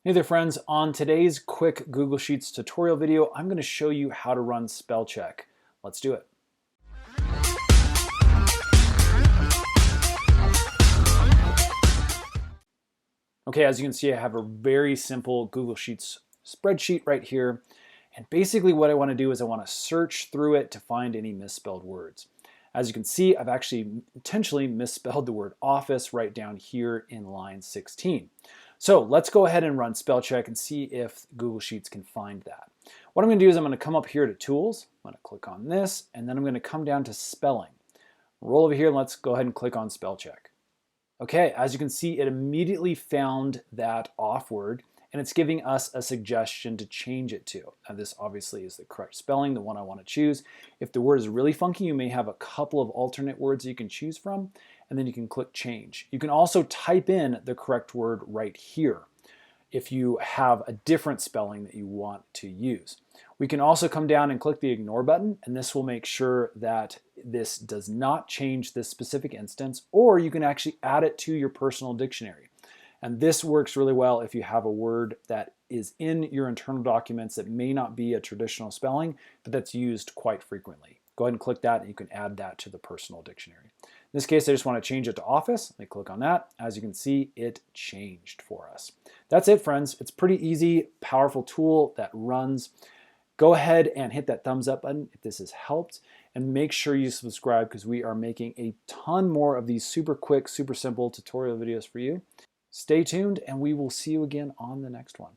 Hey there friends, on today's quick Google Sheets tutorial video, I'm going to show you how to run spell check. Let's do it. Okay, as you can see, I have a very simple Google Sheets spreadsheet right here. And basically what I want to do is I want to search through it to find any misspelled words. As you can see, I've actually intentionally misspelled the word office right down here in line 16. So let's go ahead and run spell check and see if Google Sheets can find that. What I'm going to do is I'm going to come up here to Tools. I'm going to click on this, and then I'm going to come down to Spelling. Roll over here, and let's go ahead and click on spell check. Okay, as you can see, it immediately found that off word, and it's giving us a suggestion to change it to. Now this obviously is the correct spelling, the one I want to choose. If the word is really funky, you may have a couple of alternate words you can choose from, and then you can click change. You can also type in the correct word right here if you have a different spelling that you want to use. We can also come down and click the ignore button, and this will make sure that this does not change this specific instance, or you can actually add it to your personal dictionary. And this works really well if you have a word that is in your internal documents that may not be a traditional spelling, but that's used quite frequently. Go ahead and click that, and you can add that to the personal dictionary. In this case, I just want to change it to office. Let me click on that. As you can see, it changed for us. That's it, friends. It's a pretty easy, powerful tool that runs. Go ahead and hit that thumbs up button if this has helped, and make sure you subscribe because we are making a ton more of these super quick, super simple tutorial videos for you. Stay tuned, and we will see you again on the next one.